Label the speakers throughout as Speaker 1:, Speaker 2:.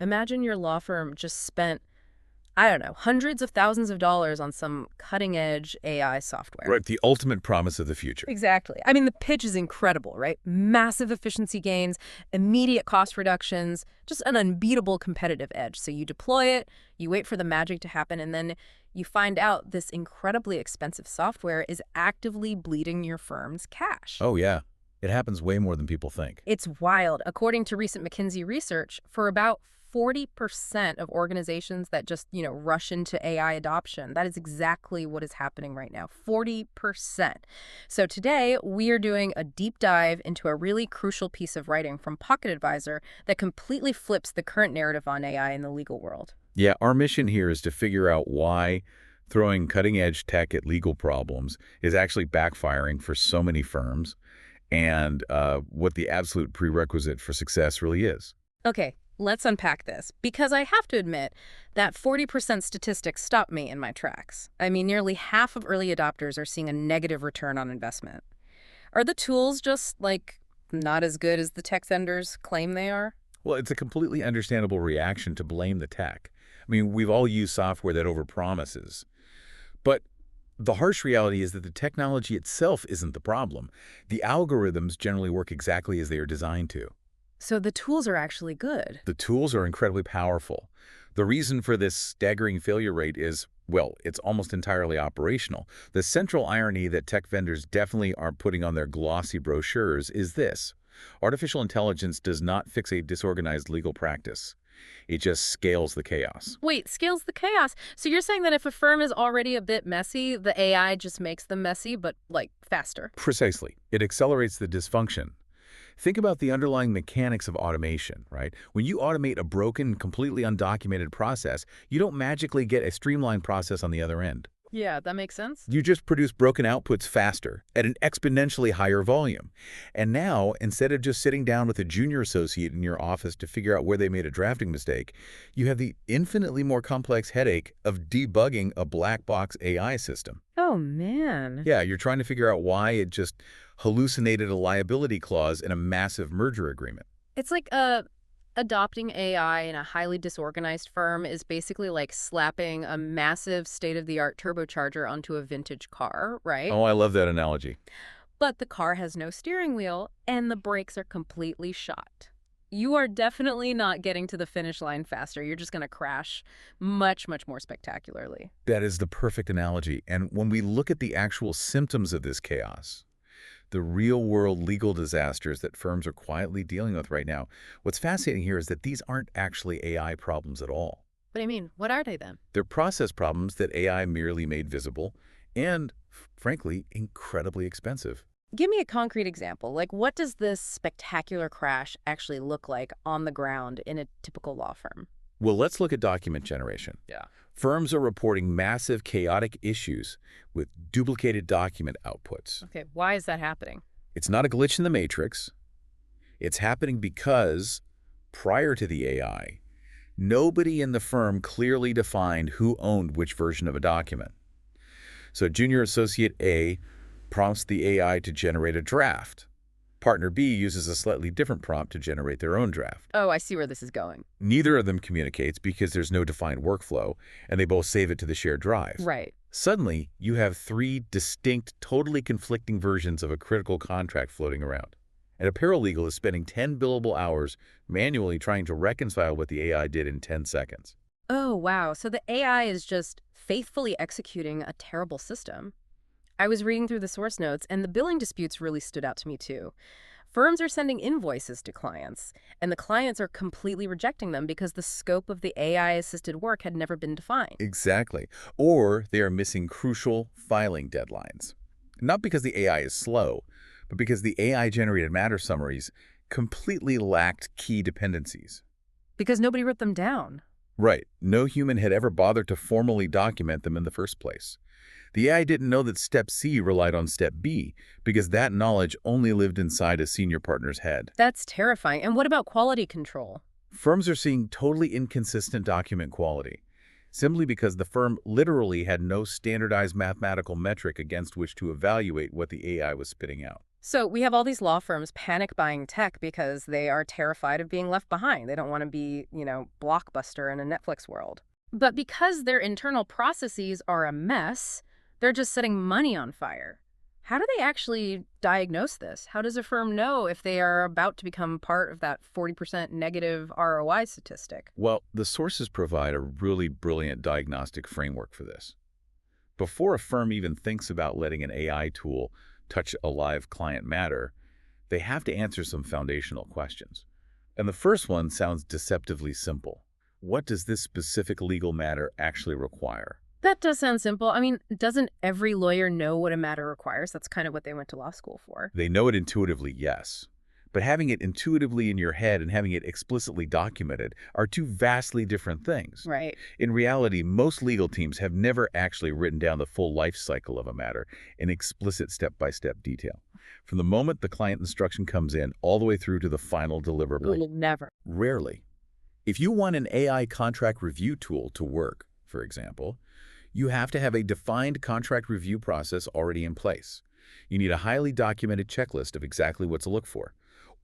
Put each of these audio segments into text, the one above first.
Speaker 1: Imagine your law firm just spent, I don't know, hundreds of thousands of dollars on some cutting-edge AI software.
Speaker 2: Right, the ultimate promise of the future.
Speaker 1: Exactly. I mean, the pitch is incredible, right? Massive efficiency gains, immediate cost reductions, just an unbeatable competitive edge. So you deploy it, you wait for the magic to happen, and then you find out this incredibly expensive software is actively bleeding your firm's cash.
Speaker 2: Oh, yeah. It happens way more than people think.
Speaker 1: It's wild. According to recent McKinsey research, for about 40% of organizations that just, rush into AI adoption, that is exactly what is happening right now. 40%. So today, we are doing a deep dive into a really crucial piece of writing from Pocket Advisor that completely flips the current narrative on AI in the legal world.
Speaker 2: Yeah, our mission here is to figure out why throwing cutting-edge tech at legal problems is actually backfiring for so many firms, and what the absolute prerequisite for success really is.
Speaker 1: Okay, let's unpack this, because I have to admit that 40% statistic stopped me in my tracks. I mean, nearly half of early adopters are seeing a negative return on investment. Are the tools just, not as good as the tech vendors claim they are?
Speaker 2: Well, it's a completely understandable reaction to blame the tech. I mean, we've all used software that overpromises. But the harsh reality is that the technology itself isn't the problem. The algorithms generally work exactly as they are designed to.
Speaker 1: So the tools are actually good.
Speaker 2: The tools are incredibly powerful. The reason for this staggering failure rate is, well, it's almost entirely operational. The central irony that tech vendors definitely aren't putting on their glossy brochures is this: artificial intelligence does not fix a disorganized legal practice. It just scales the chaos.
Speaker 1: Wait, scales the chaos. So you're saying that if a firm is already a bit messy, the AI just makes them messy, but, faster?
Speaker 2: Precisely. It accelerates the dysfunction. Think about the underlying mechanics of automation, right? When you automate a broken, completely undocumented process, you don't magically get a streamlined process on the other end.
Speaker 1: Yeah, that makes sense.
Speaker 2: You just produce broken outputs faster, at an exponentially higher volume. And now, instead of just sitting down with a junior associate in your office to figure out where they made a drafting mistake, you have the infinitely more complex headache of debugging a black box AI system.
Speaker 1: Oh, man.
Speaker 2: Yeah, you're trying to figure out why it just hallucinated a liability clause in a massive merger agreement.
Speaker 1: It's like adopting AI in a highly disorganized firm is basically like slapping a massive state-of-the-art turbocharger onto a vintage car, right?
Speaker 2: Oh, I love that analogy.
Speaker 1: But the car has no steering wheel and the brakes are completely shot. You are definitely not getting to the finish line faster. You're just going to crash much, much more spectacularly.
Speaker 2: That is the perfect analogy. And when we look at the actual symptoms of this chaos, the real-world legal disasters that firms are quietly dealing with right now, what's fascinating here is that these aren't actually AI problems at all.
Speaker 1: What do you mean? What are they then?
Speaker 2: They're process problems that AI merely made visible and, frankly, incredibly expensive.
Speaker 1: Give me a concrete example. What does this spectacular crash actually look like on the ground in a typical law firm?
Speaker 2: Well, let's look at document generation.
Speaker 1: Yeah.
Speaker 2: Firms are reporting massive chaotic issues with duplicated document outputs.
Speaker 1: Okay, why is that happening?
Speaker 2: It's not a glitch in the matrix. It's happening because, prior to the AI, nobody in the firm clearly defined who owned which version of a document. So junior associate A prompts the AI to generate a draft. Partner B uses a slightly different prompt to generate their own draft.
Speaker 1: Oh, I see where this is going.
Speaker 2: Neither of them communicates because there's no defined workflow, and they both save it to the shared drive.
Speaker 1: Right.
Speaker 2: Suddenly, you have three distinct, totally conflicting versions of a critical contract floating around. And a paralegal is spending 10 billable hours manually trying to reconcile what the AI did in 10 seconds.
Speaker 1: Oh, wow. So the AI is just faithfully executing a terrible system. I was reading through the source notes, and the billing disputes really stood out to me, too. Firms are sending invoices to clients, and the clients are completely rejecting them because the scope of the AI-assisted work had never been defined.
Speaker 2: Exactly. Or they are missing crucial filing deadlines. Not because the AI is slow, but because the AI-generated matter summaries completely lacked key dependencies.
Speaker 1: Because nobody wrote them down.
Speaker 2: Right. No human had ever bothered to formally document them in the first place. The AI didn't know that Step C relied on Step B because that knowledge only lived inside a senior partner's head.
Speaker 1: That's terrifying. And what about quality control?
Speaker 2: Firms are seeing totally inconsistent document quality, simply because the firm literally had no standardized mathematical metric against which to evaluate what the AI was spitting out.
Speaker 1: So we have all these law firms panic buying tech because they are terrified of being left behind. They don't want to be, Blockbuster in a Netflix world. But because their internal processes are a mess, they're just setting money on fire. How do they actually diagnose this? How does a firm know if they are about to become part of that 40% negative ROI statistic?
Speaker 2: Well, the sources provide a really brilliant diagnostic framework for this. Before a firm even thinks about letting an AI tool touch a live client matter, they have to answer some foundational questions. And the first one sounds deceptively simple. What does this specific legal matter actually require?
Speaker 1: That does sound simple. I mean, doesn't every lawyer know what a matter requires? That's kind of what they went to law school for.
Speaker 2: They know it intuitively, yes. But having it intuitively in your head and having it explicitly documented are two vastly different things.
Speaker 1: Right.
Speaker 2: In reality, most legal teams have never actually written down the full life cycle of a matter in explicit step-by-step detail. From the moment the client instruction comes in all the way through to the final deliverable.
Speaker 1: Never.
Speaker 2: Rarely. If you want an AI contract review tool to work, for example, you have to have a defined contract review process already in place. You need a highly documented checklist of exactly what to look for,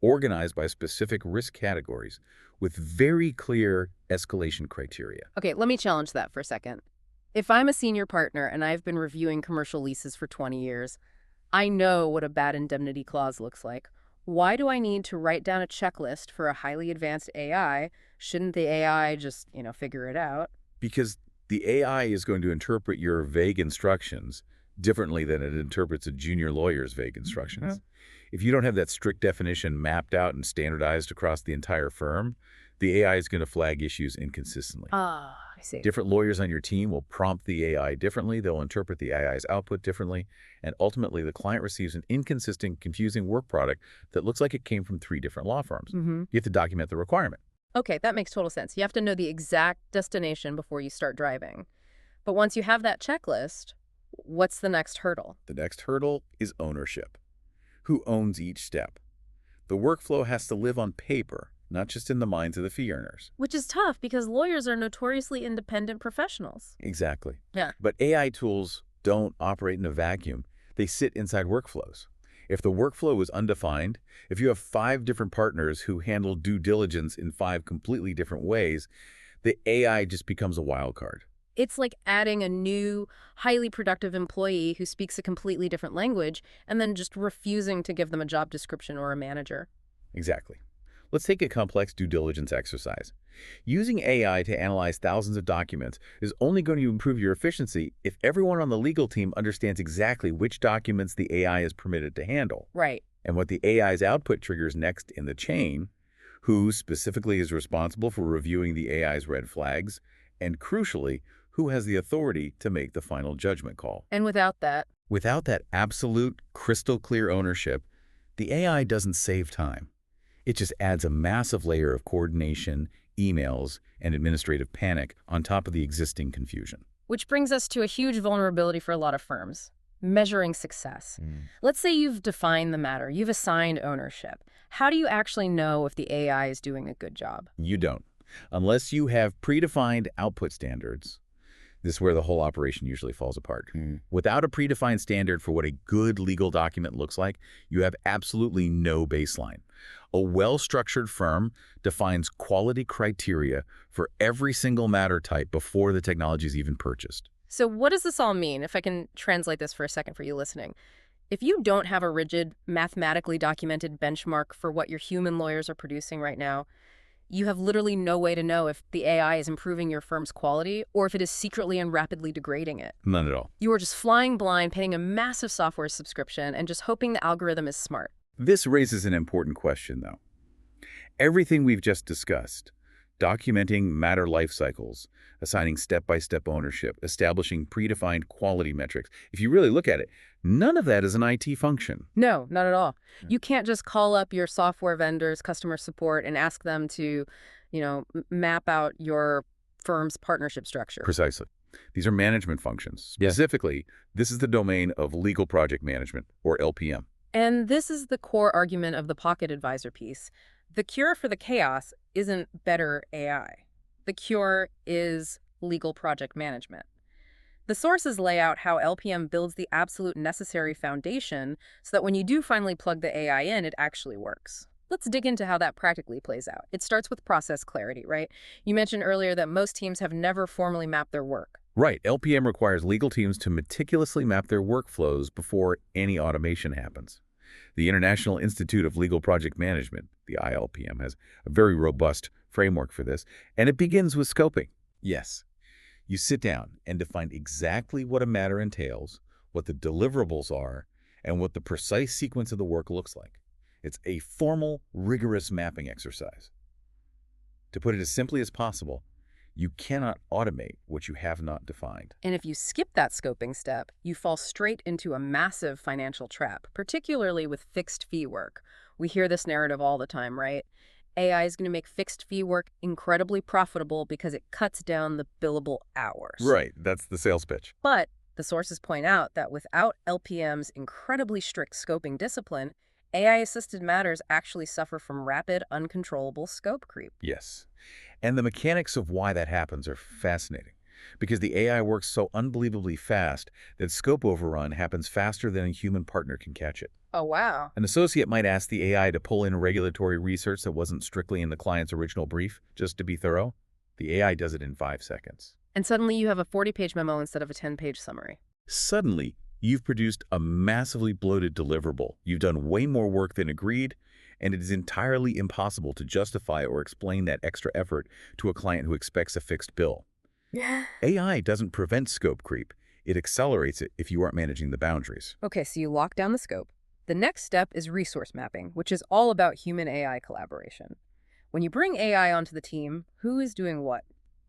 Speaker 2: organized by specific risk categories with very clear escalation criteria.
Speaker 1: Okay, let me challenge that for a second. If I'm a senior partner and I've been reviewing commercial leases for 20 years, I know what a bad indemnity clause looks like. Why do I need to write down a checklist for a highly advanced AI? Shouldn't the AI just, figure it out?
Speaker 2: Because the AI is going to interpret your vague instructions differently than it interprets a junior lawyer's vague instructions. If you don't have that strict definition mapped out and standardized across the entire firm, the AI is going to flag issues inconsistently.
Speaker 1: Ah, I see.
Speaker 2: Different lawyers on your team will prompt the AI differerly, they'll interpret the AI's output differently, and ultimately the client receives an inconsistent, confusing work product that looks like it came from 3 different law firms. You have to document the requirement.
Speaker 1: Okay, that makes total sense. You have to know the exact destination before you start driving. But once you have that checklist, what's the next hurdle?
Speaker 2: The next hurdle is ownership. Who owns each step? The workflow has to live on paper, not just in the minds of the fee earners.
Speaker 1: Which is tough because lawyers are notoriously independent professionals.
Speaker 2: Exactly.
Speaker 1: Yeah.
Speaker 2: But AI tools don't operate in a vacuum. They sit inside workflows. If the workflow is undefined, if you have 5 different partners who handle due diligence in 5 completely different ways, the AI just becomes a wild card.
Speaker 1: It's like adding a new, highly productive employee who speaks a completely different language and then just refusing to give them a job description or a manager.
Speaker 2: Exactly. Let's take a complex due diligence exercise. Using AI to analyze thousands of documents is only going to improve your efficiency if everyone on the legal team understands exactly which documents the AI is permitted to handle.
Speaker 1: Right.
Speaker 2: And what the AI's output triggers next in the chain, who specifically is responsible for reviewing the AI's red flags, and crucially, who has the authority to make the final judgment call.
Speaker 1: And without that,
Speaker 2: absolute, crystal clear ownership, the AI doesn't save time. It just adds a massive layer of coordination, emails, and administrative panic on top of the existing confusion.
Speaker 1: which brings us to a huge vulnerability for a lot of firms, measuring success. Let's say you've defined the matter, you've assigned ownership. How do you actually know if the AI is doing a good job?
Speaker 2: You don't. Unless you have predefined output standards, this is where the whole operation usually falls apart. Without a predefined standard for what a good legal document looks like, you have absolutely no baseline. A well-structured firm defines quality criteria for every single matter type before the technology is even purchased.
Speaker 1: So what does this all mean, if I can translate this for a second for you listening? If you don't have a rigid, mathematically documented benchmark for what your human lawyers are producing right now, you have literally no way to know if the AI is improving your firm's quality or if it is secretly and rapidly degrading it.
Speaker 2: None at all.
Speaker 1: You are just flying blind, paying a massive software subscription, and just hoping the algorithm is smart.
Speaker 2: This raises an important question, though. Everything we've just discussed, documenting matter life cycles, assigning step-by-step ownership, establishing predefined quality metrics, if you really look at it, none of that is an IT function.
Speaker 1: No, not at all. You can't just call up your software vendor's customer support and ask them to, map out your firm's partnership structure.
Speaker 2: Precisely. These are management functions. Specifically, this is the domain of legal project management, or LPM.
Speaker 1: And this is the core argument of the Pocket Advisor piece. The cure for the chaos isn't better AI. The cure is legal project management. The sources lay out how LPM builds the absolute necessary foundation so that when you do finally plug the AI in, it actually works. Let's dig into how that practically plays out. It starts with process clarity, right? You mentioned earlier that most teams have never formally mapped their work.
Speaker 2: Right, LPM requires legal teams to meticulously map their workflows before any automation happens. The International Institute of Legal Project Management, the ILPM, has a very robust framework for this, and it begins with scoping. Yes, you sit down and define exactly what a matter entails, what the deliverables are, and what the precise sequence of the work looks like. It's a formal, rigorous mapping exercise. To put it as simply as possible, you cannot automate what you have not defined.
Speaker 1: And if you skip that scoping step, you fall straight into a massive financial trap, particularly with fixed fee work. We hear this narrative all the time, right? AI is going to make fixed fee work incredibly profitable because it cuts down the billable hours.
Speaker 2: Right, that's the sales pitch.
Speaker 1: But the sources point out that without LPM's incredibly strict scoping discipline, AI-assisted matters actually suffer from rapid, uncontrollable scope creep.
Speaker 2: Yes. And the mechanics of why that happens are fascinating, because the AI works so unbelievably fast that scope overrun happens faster than a human partner can catch it.
Speaker 1: Oh, wow.
Speaker 2: An associate might ask the AI to pull in regulatory research that wasn't strictly in the client's original brief, just to be thorough. The AI does it in 5 seconds.
Speaker 1: And suddenly you have a 40-page memo instead of a 10-page summary.
Speaker 2: Suddenly, you've produced a massively bloated deliverable. You've done way more work than agreed, and it is entirely impossible to justify or explain that extra effort to a client who expects a fixed bill.
Speaker 1: Yeah.
Speaker 2: AI doesn't prevent scope creep. It accelerates it if you aren't managing the boundaries.
Speaker 1: Okay, so you lock down the scope. The next step is resource mapping, which is all about human-AI collaboration. When you bring AI onto the team, who is doing what?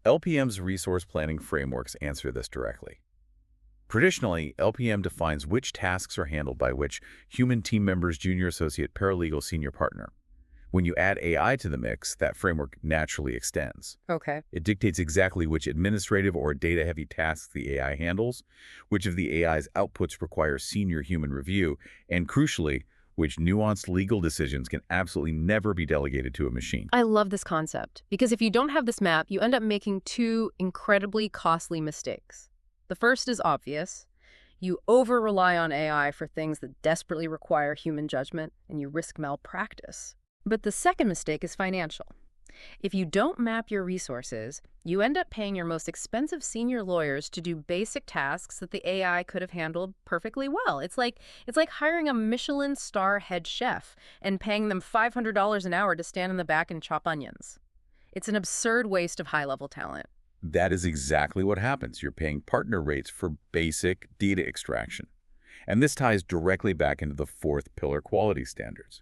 Speaker 2: LPM's resource planning frameworks answer this directly. Traditionally, LPM defines which tasks are handled by which human team members, junior associate, paralegal, senior partner. When you add AI to the mix, that framework naturally extends.
Speaker 1: Okay.
Speaker 2: It dictates exactly which administrative or data-heavy tasks the AI handles, which of the AI's outputs require senior human review, and crucially, which nuanced legal decisions can absolutely never be delegated to a machine.
Speaker 1: I love this concept, because if you don't have this map, you end up making two incredibly costly mistakes. The first is obvious. You over-rely on AI for things that desperately require human judgment, and you risk malpractice. But the second mistake is financial. If you don't map your resources, you end up paying your most expensive senior lawyers to do basic tasks that the AI could have handled perfectly well. It's like hiring a Michelin star head chef and paying them $500 an hour to stand in the back and chop onions. It's an absurd waste of high-level talent.
Speaker 2: That is exactly what happens. You're paying partner rates for basic data extraction. And this ties directly back into the fourth pillar, quality standards.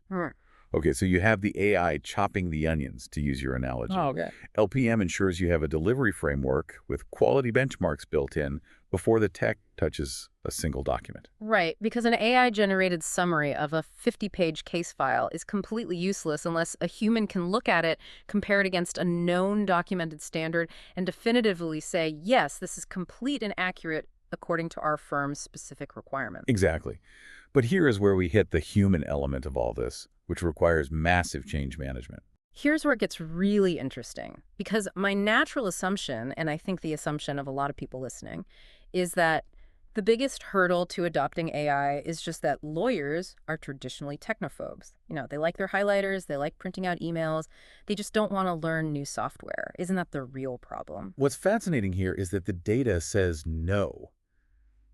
Speaker 2: Okay, so you have the AI chopping the onions, to use your analogy.
Speaker 1: Oh, okay.
Speaker 2: LPM ensures you have a delivery framework with quality benchmarks built in before the tech touches a single document.
Speaker 1: Right, because an AI-generated summary of a 50-page case file is completely useless unless a human can look at it, compare it against a known documented standard, and definitively say, yes, this is complete and accurate according to our firm's specific requirements.
Speaker 2: Exactly. But here is where we hit the human element of all this, which requires massive change management.
Speaker 1: Here's where it gets really interesting, because my natural assumption, and I think the assumption of a lot of people listening, is that the biggest hurdle to adopting AI is just that lawyers are traditionally technophobes. You know, they like their highlighters, they like printing out emails, they just don't want to learn new software. Isn't that the real problem?
Speaker 2: What's fascinating here is that the data says no.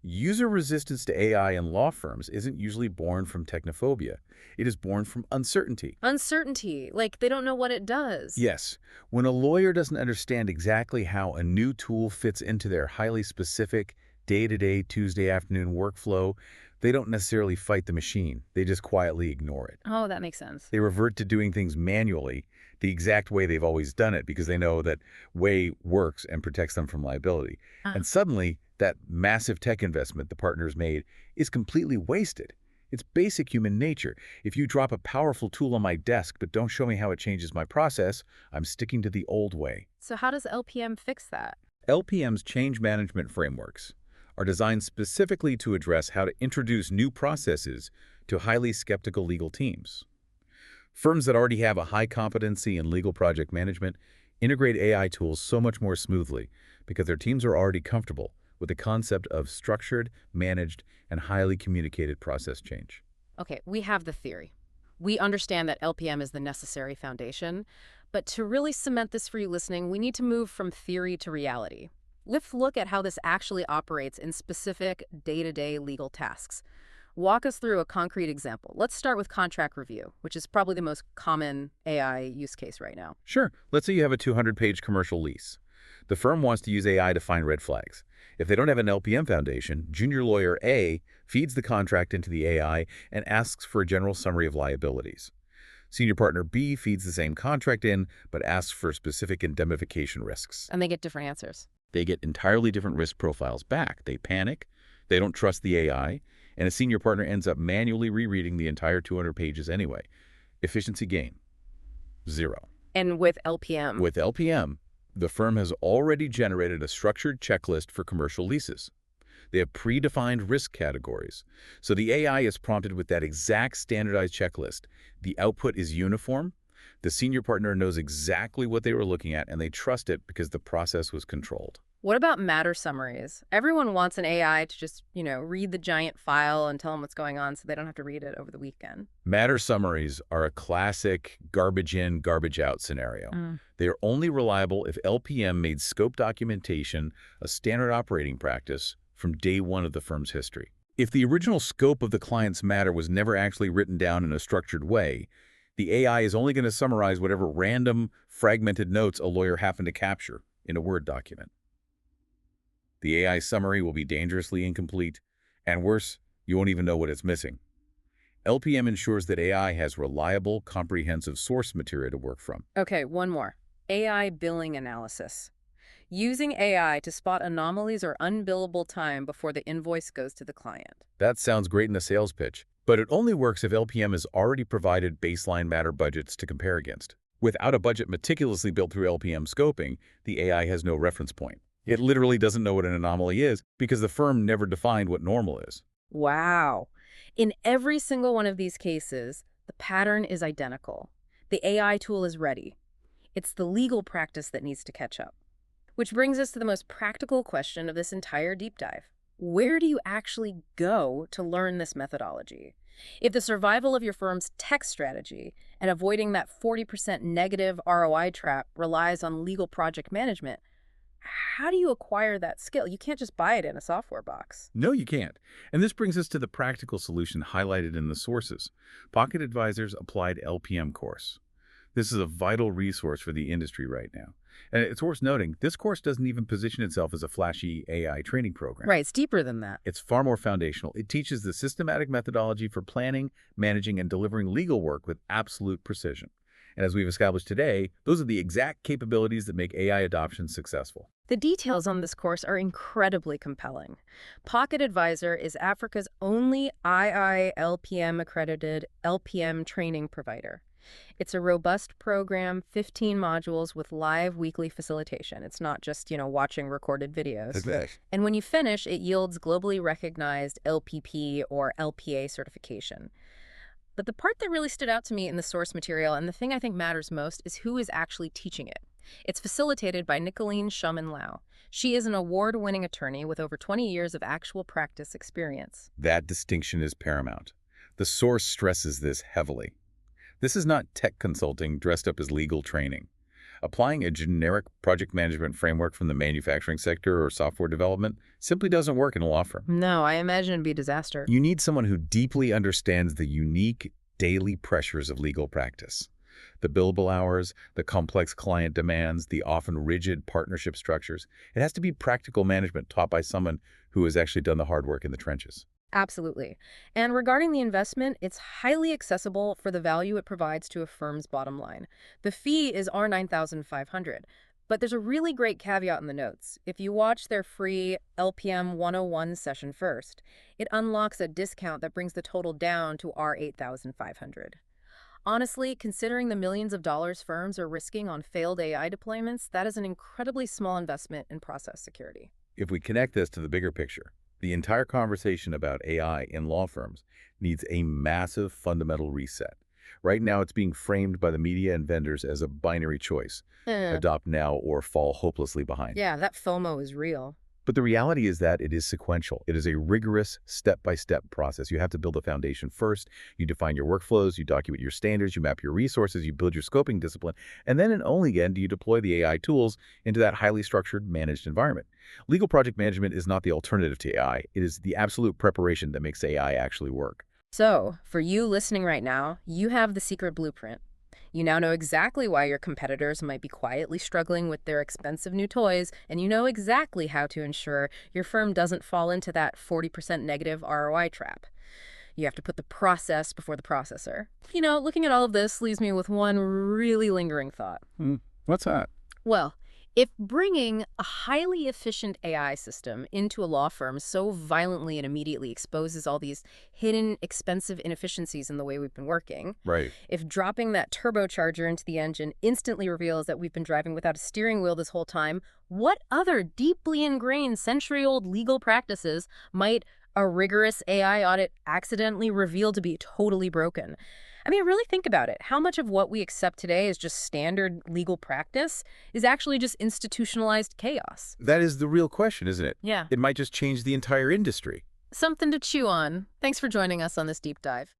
Speaker 2: User resistance to AI in law firms isn't usually born from technophobia. It is born from uncertainty.
Speaker 1: Uncertainty, like they don't know what it does.
Speaker 2: Yes, when a lawyer doesn't understand exactly how a new tool fits into their highly specific day-to-day Tuesday afternoon workflow, they don't necessarily fight the machine. They just quietly ignore it.
Speaker 1: Oh, that makes sense.
Speaker 2: They revert to doing things manually, the exact way they've always done it, because they know that way works and protects them from liability. And suddenly, that massive tech investment the partners made is completely wasted. It's basic human nature. If you drop a powerful tool on my desk but don't show me how it changes my process, I'm sticking to the old way.
Speaker 1: So how does LPM fix that?
Speaker 2: LPM's change management frameworks are designed specifically to address how to introduce new processes to highly skeptical legal teams. Firms that already have a high competency in legal project management integrate AI tools so much more smoothly because their teams are already comfortable with the concept of structured, managed, and highly communicated process change.
Speaker 1: Okay, we have the theory. We understand that LPM is the necessary foundation, but to really cement this for you listening, we need to move from theory to reality. Let's look at how this actually operates in specific day-to-day legal tasks. Walk us through a concrete example. Let's start with contract review, which is probably the most common AI use case right now.
Speaker 2: Sure, let's say you have a 200-page commercial lease. The firm wants to use AI to find red flags. If they don't have an LPM foundation, junior lawyer A feeds the contract into the AI and asks for a general summary of liabilities. Senior partner B feeds the same contract in, but asks for specific indemnification risks.
Speaker 1: And they get different answers.
Speaker 2: They get entirely different risk profiles back. They panic, they don't trust the AI, and a senior partner ends up manually rereading the entire 200 pages anyway. Efficiency gain, zero.
Speaker 1: And with LPM,
Speaker 2: With LPM, the firm has already generated a structured checklist for commercial leases. They have predefined risk categories. So the AI is prompted with that exact standardized checklist. The output is uniform. The senior partner knows exactly what they were looking at, and they trust it because the process was controlled.
Speaker 1: what about matter summaries? Everyone wants an AI to just, read the giant file and tell them what's going on so they don't have to read it over the weekend.
Speaker 2: Matter summaries are a classic garbage in, garbage out scenario.
Speaker 1: Mm.
Speaker 2: They are only reliable if LPM made scope documentation a standard operating practice from day one of the firm's history. If the original scope of the client's matter was never actually written down in a structured way, the AI is only going to summarize whatever random, fragmented notes a lawyer happened to capture in a Word document. The AI summary will be dangerously incomplete, and worse, you won't even know what it's missing. LPM ensures that AI has reliable, comprehensive source material to work from.
Speaker 1: Okay, one more. AI billing analysis. Using AI to spot anomalies or unbillable time before the invoice goes to the client.
Speaker 2: That sounds great in a sales pitch, but it only works if LPM has already provided baseline matter budgets to compare against. Without a budget meticulously built through LPM scoping, the AI has no reference point. It literally doesn't know what an anomaly is because the firm never defined what normal is.
Speaker 1: Wow. In every single one of these cases, the pattern is identical. The AI tool is ready. It's the legal practice that needs to catch up. Which brings us to the most practical question of this entire deep dive. Where do you actually go to learn this methodology? If the survival of your firm's tech strategy and avoiding that 40% negative ROI trap relies on legal project management, how do you acquire that skill? You can't just buy it in a software box.
Speaker 2: No, you can't. And this brings us to the practical solution highlighted in the sources. Pocket Advisor's Applied LPM course. This is a vital resource for the industry right now. And it's worth noting, this course doesn't even position itself as a flashy AI training program.
Speaker 1: Right, it's deeper than that.
Speaker 2: It's far more foundational. It teaches the systematic methodology for planning, managing, and delivering legal work with absolute precision. And as we've established today, those are the exact capabilities that make AI adoption successful.
Speaker 1: The details on this course are incredibly compelling. Pocket Advisor is Africa's only IILPM-accredited LPM training provider. It's a robust program, 15 modules with live weekly facilitation. It's not just, watching recorded videos.
Speaker 2: Okay.
Speaker 1: And when you finish, it yields globally recognized LPP or LPA certification. But the part that really stood out to me in the source material, and the thing I think matters most, is who is actually teaching it. It's facilitated by Nicolene Shuman Lau. She is an award-winning attorney with over 20 years of actual practice experience.
Speaker 2: That distinction is paramount. The source stresses this heavily. This is not tech consulting dressed up as legal training. Applying a generic project management framework from the manufacturing sector or software development simply doesn't work in a law firm.
Speaker 1: No, I imagine it'd be a disaster.
Speaker 2: You need someone who deeply understands the unique daily pressures of legal practice. The billable hours, the complex client demands, the often rigid partnership structures. It has to be practical management taught by someone who has actually done the hard work in the trenches.
Speaker 1: Absolutely. And regarding the investment, it's highly accessible for the value it provides to a firm's bottom line. The fee is $9,500, but there's a really great caveat in the notes. If you watch their free LPM 101 session first, it unlocks a discount that brings the total down to $8,500. Honestly, considering the millions of dollars firms are risking on failed AI deployments, that is an incredibly small investment in process security.
Speaker 2: If we connect this to the bigger picture, the entire conversation about AI in law firms needs a massive fundamental reset. Right now, it's being framed by the media and vendors as a binary choice. Adopt now or fall hopelessly behind.
Speaker 1: Yeah, that FOMO is real.
Speaker 2: But the reality is that it is sequential. It is a rigorous step-by-step process. You have to build a foundation first. You define your workflows, you document your standards, you map your resources, you build your scoping discipline, and then and only again do you deploy the AI tools into that highly structured, managed environment. Legal project management is not the alternative to AI. It is the absolute preparation that makes AI actually work.
Speaker 1: So, for you listening right now, you have the secret blueprint. You now know exactly why your competitors might be quietly struggling with their expensive new toys, and you know exactly how to ensure your firm doesn't fall into that 40% negative ROI trap. You have to put the process before the processor. Looking at all of this leaves me with one really lingering thought.
Speaker 2: What's that?
Speaker 1: Well, if bringing a highly efficient AI system into a law firm so violently and immediately exposes all these hidden, expensive inefficiencies in the way we've been working,
Speaker 2: Right.
Speaker 1: if dropping that turbocharger into the engine instantly reveals that we've been driving without a steering wheel this whole time, what other deeply ingrained century-old legal practices might a rigorous AI audit accidentally reveal to be totally broken? I mean, really think about it. How much of what we accept today as just standard legal practice is actually just institutionalized chaos?
Speaker 2: That is the real question, isn't it?
Speaker 1: Yeah.
Speaker 2: It might just change the entire industry.
Speaker 1: Something to chew on. Thanks for joining us on this deep dive.